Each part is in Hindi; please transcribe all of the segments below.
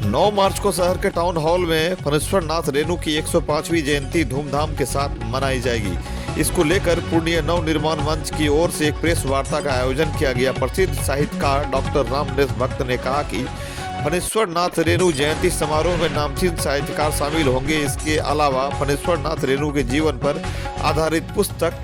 9 मार्च को शहर के टाउन हॉल में फणेश्वर नाथ रेणु की 105वीं जयंती धूमधाम के साथ मनाई जाएगी। इसको लेकर पूर्णिया नव निर्माण मंच की ओर से एक प्रेस वार्ता का आयोजन किया गया। प्रसिद्ध साहित्यकार डॉक्टर रामनरेश भक्त ने कहा कि फणेश्वर नाथ रेणु जयंती समारोह में नामचीन साहित्यकार शामिल होंगे। इसके अलावा फणेश्वर नाथ रेणु के जीवन पर आधारित पुस्तक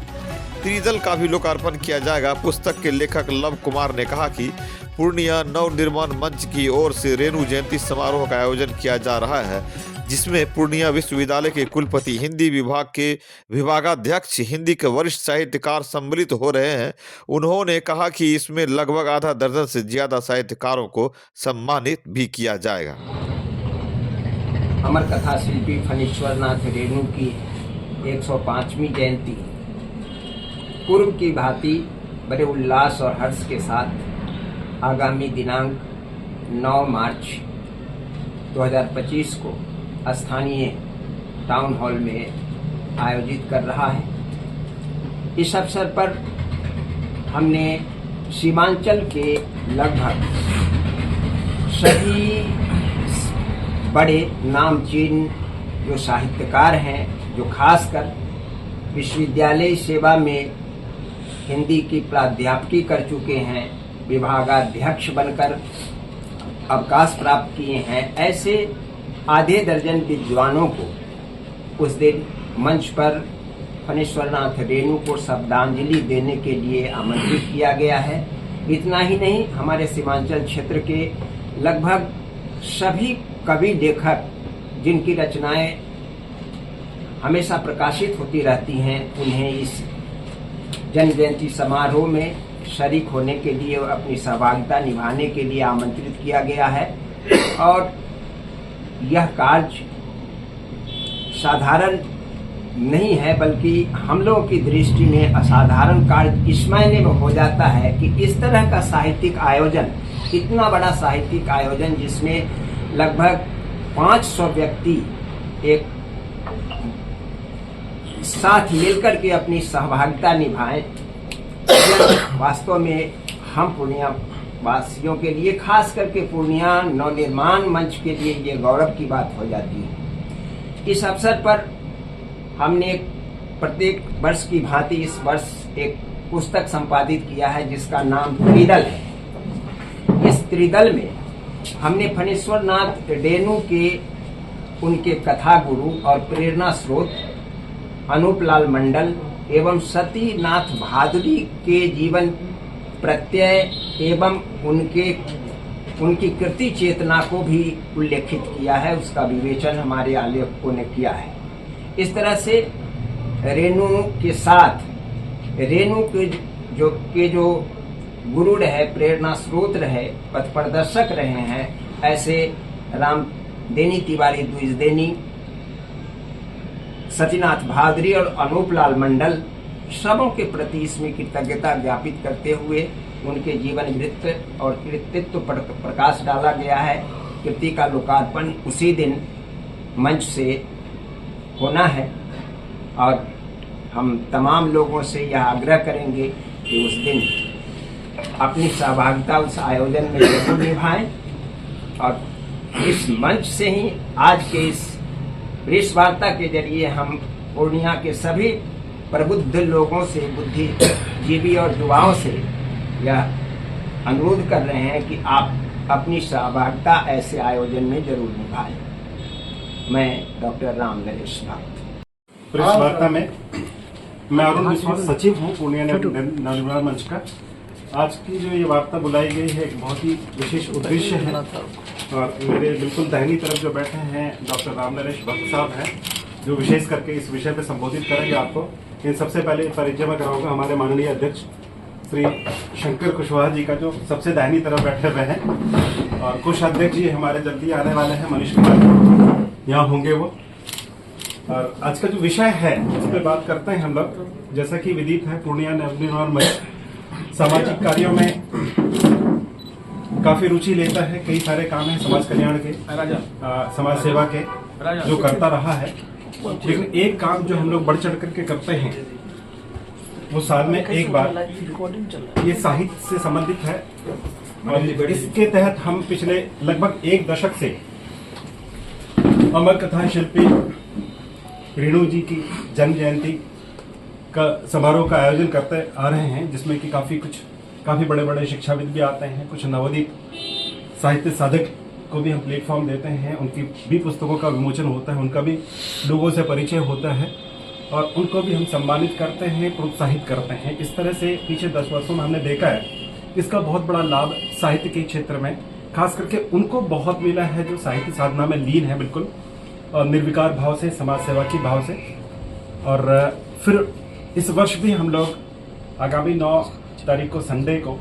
त्रिदल का भी लोकार्पण किया जाएगा। पुस्तक के लेखक लव कुमार ने कहा कि पूर्णिया नव निर्माण मंच की ओर से रेणु जयंती समारोह का आयोजन किया जा रहा है, जिसमें पूर्णिया विश्वविद्यालय के कुलपति, हिंदी विभाग के विभागाध्यक्ष, हिंदी के वरिष्ठ साहित्यकार सम्मिलित हो रहे हैं। उन्होंने कहा कि इसमें लगभग आधा दर्जन से ज्यादा साहित्यकारों को सम्मानित भी किया जाएगा। अमर कथा शिल्पी फणेश्वर नाथ रेणु की 105वीं जयंती पूर्व की भांति बड़े उल्लास और हर्ष के साथ आगामी दिनांक 9 मार्च 2025 को स्थानीय टाउन हॉल में आयोजित कर रहा है। इस अवसर पर हमने सीमांचल के लगभग सभी बड़े नामचीन जो साहित्यकार हैं, जो खासकर विश्वविद्यालय सेवा में हिंदी की प्राध्यापकी कर चुके हैं, विभागाध्यक्ष बनकर अवकाश प्राप्त किए हैं, ऐसे आधे दर्जन विद्वानों को उस दिन मंच पर फणेश्वर नाथ रेणु को श्रद्धांजलि देने के लिए आमंत्रित किया गया है। इतना ही नहीं, हमारे सीमांचल क्षेत्र के लगभग सभी कवि लेखक जिनकी रचनाएं हमेशा प्रकाशित होती रहती हैं, उन्हें इस जन्म जयंती समारोह में शरीक होने के लिए और अपनी सहभागिता निभाने के लिए आमंत्रित किया गया है। और यह कार्य साधारण नहीं है, बल्कि हम लोगों की दृष्टि में असाधारण कार्य इस मायने में हो जाता है कि इस तरह का साहित्यिक आयोजन, इतना बड़ा साहित्यिक आयोजन जिसमें लगभग 500 व्यक्ति एक साथ मिलकर के अपनी सहभागिता निभाएं, वास्तव में हम पूर्णिया वासियों के लिए, खास करके पूर्णिया नवनिर्माण मंच के लिए ये गौरव की बात हो जाती है। इस अवसर पर हमने प्रत्येक वर्ष की भांति इस वर्ष एक पुस्तक संपादित किया है जिसका नाम त्रिदल है। इस त्रिदल में हमने फणेश्वर नाथ रेणु के, उनके कथा गुरु और प्रेरणा स्रोत अनूपलाल मंडल एवं सतीनाथ भादुड़ी के जीवन प्रत्यय एवं उनकी कृति चेतना को भी उल्लेखित किया है। उसका विवेचन हमारे आलेखकों ने किया है। इस तरह से रेणु के साथ रेणु के जो गुरु रहे, प्रेरणा स्रोत रहे, पथ प्रदर्शक रहे हैं, ऐसे राम देनी तिवारी द्विजदेनी, सतीनाथ भादुड़ी और अनूपलाल मंडल, सबों के प्रति इसमें कृतज्ञता ज्ञापित करते हुए उनके जीवन वृत्त और कृतित्व पर प्रकाश डाला गया है। कृति का लोकार्पण उसी दिन मंच से होना है और हम तमाम लोगों से यह आग्रह करेंगे कि उस दिन अपनी सहभागिता उस आयोजन में जरूर निभाएं। और इस मंच से ही आज के इस प्रेस वार्ता के जरिए हम पूर्णिया के सभी प्रबुद्ध लोगों से, बुद्धिजीवी और युवाओं से यह अनुरोध कर रहे हैं कि आप अपनी सहभागिता ऐसे आयोजन में जरूर निभाएं। मैं डॉक्टर रामनरेश भक्त। प्रेस वार्ता में मैं अरुण विश्वास, सचिव हूँ पूर्णिया नवनिर्माण मंच का। आज की जो ये वार्ता बुलाई गई है एक बहुत ही विशेष उद्देश्य है और मेरे बिल्कुल दाहिनी तरफ जो बैठे हैं डॉक्टर रामनरेश भक्त साहब हैं, जो विशेष करके इस विषय पे संबोधित करेंगे आपको। इन सबसे पहले परिचय में कराऊंगा हमारे माननीय अध्यक्ष श्री शंकर कुशवाहा जी का, जो सबसे दाहिनी तरफ बैठे हुए हैं, और कुछ अध्यक्ष जी हमारे जल्दी आने वाले हैं, मनीष कुमार यहाँ होंगे वो। और आज का जो विषय है उस पर बात करते हैं हम लोग। जैसा कि विदित है, पूर्णिया नवनिर्माण मंच सामाजिक कार्यों में काफी रुचि लेता है। कई सारे काम है समाज कल्याण के, समाज सेवा के, जो करता रहा है। लेकिन एक काम जो हम लोग बढ़ चढ़ करके करते हैं वो साल में एक बार, ये साहित्य से संबंधित है और इसके तहत हम पिछले लगभग एक दशक से अमर कथा शिल्पी रेणु जी की जन्म जयंती का समारोह का आयोजन करते आ रहे हैं, जिसमें कि काफी बड़े बड़े शिक्षाविद भी आते हैं, कुछ नवोदित साहित्य साधक को भी हम प्लेटफॉर्म देते हैं, उनकी भी पुस्तकों का विमोचन होता है, उनका भी लोगों से परिचय होता है और उनको भी हम सम्मानित करते हैं, प्रोत्साहित करते हैं। इस तरह से पीछे 10 वर्षों में हमने देखा है इसका बहुत बड़ा लाभ साहित्य के क्षेत्र में खास करके उनको बहुत मिला है जो साहित्य साधना में लीन है, बिल्कुल और निर्विकार भाव से, समाज सेवा की भाव से। और फिर इस वर्ष भी हम लोग आगामी 9 तारीख को संडे को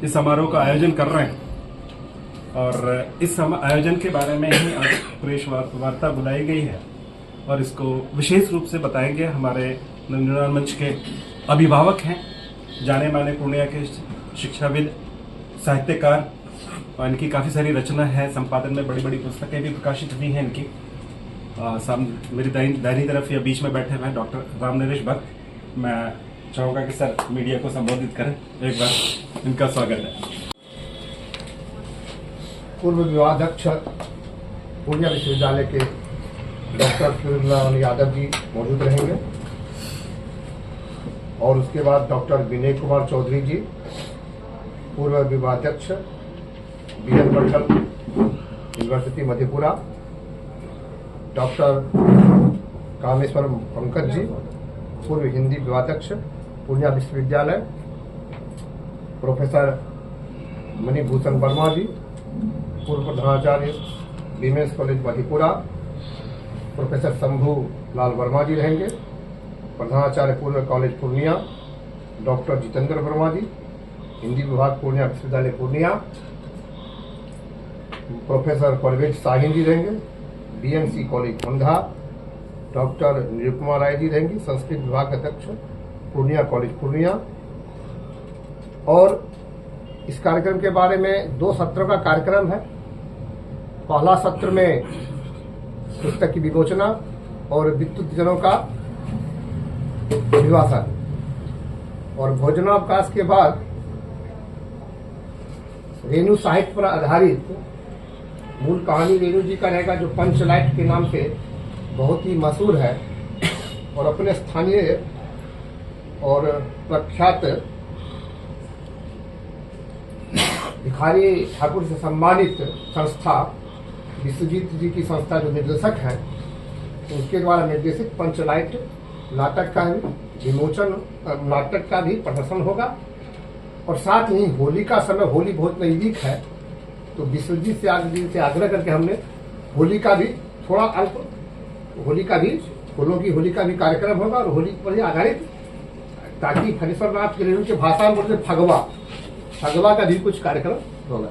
इस समारोह का आयोजन कर रहे हैं और इस आयोजन के बारे में ही आज प्रेस वार्ता बुलाई गई है और इसको विशेष रूप से बताएंगे हमारे नवनिर्माण मंच के अभिभावक हैं, जाने माने पूर्णिया के शिक्षाविद, साहित्यकार और इनकी काफ़ी सारी रचना है, संपादन में बड़ी बड़ी पुस्तकें भी प्रकाशित हुई हैं इनकी। मेरी दाहिनी तरफ या बीच में बैठे हुए हैं डॉक्टर राम नरेश भट्ट। मैं चाहूँगा कि सर मीडिया को संबोधित करें, एक बार इनका स्वागत है। पूर्व विवादाध्यक्ष पूर्णिया विश्वविद्यालय के डॉक्टर सूर्यनारायण यादव जी मौजूद रहेंगे और उसके बाद डॉक्टर विनय कुमार चौधरी जी, पूर्व विवादाध्यक्ष बीएन मंडल यूनिवर्सिटी मधेपुरा, डॉक्टर कामेश्वर पंकज जी, पूर्व हिंदी विवादाध्यक्ष पूर्णिया विश्वविद्यालय, प्रोफेसर मणिभूषण वर्मा जी, पूर्व प्रधानाचार्य women's college Madhepura, professor Shambhu Lal Verma ji रहेंगे, प्रधानाचार्य पूर्व कॉलेज पूर्णिया डॉक्टर जितेंद्र वर्मा जी, हिंदी विभाग पूर्णिया विश्वविद्यालय पूर्णिया, प्रोफेसर परवेज साहिन जी रहेंगे, BMC college Khanda, doctor Nirupama Rai ji रहेंगी, संस्कृत विभाग अध्यक्ष पूर्णिया कॉलेज पूर्णिया। और इस कार्यक्रम के बारे में 2 सत्रों का कार्यक्रम है। पहला सत्र में पुस्तक की विमोचना और विद्वत्तजनों का अभिभाषण और भोजनावकाश के बाद रेणु साहित्य पर आधारित मूल कहानी रेणु जी का रहेगा, जो पंचलाइट के नाम से बहुत ही मशहूर है और अपने स्थानीय और प्रख्यात भिखारी ठाकुर से सम्मानित संस्था विश्वजीत जी की संस्था जो निर्देशक हैं, उनके द्वारा निर्देशित पंचलाइट नाटक का विमोचन, नाटक का भी प्रदर्शन होगा। और साथ ही होली का समय, होली बहुत नजदीक है, तो विश्वजीत से आग्रह करके हमने होली का भी थोड़ा अल्प, होली का भी, फूलों की होली का भी कार्यक्रम होगा और होली पर ही आधारित, ताकि फणीश्वर नाथ की रेणु की भाषा में बोलते फगवा का भी कुछ कार्यक्रम होगा।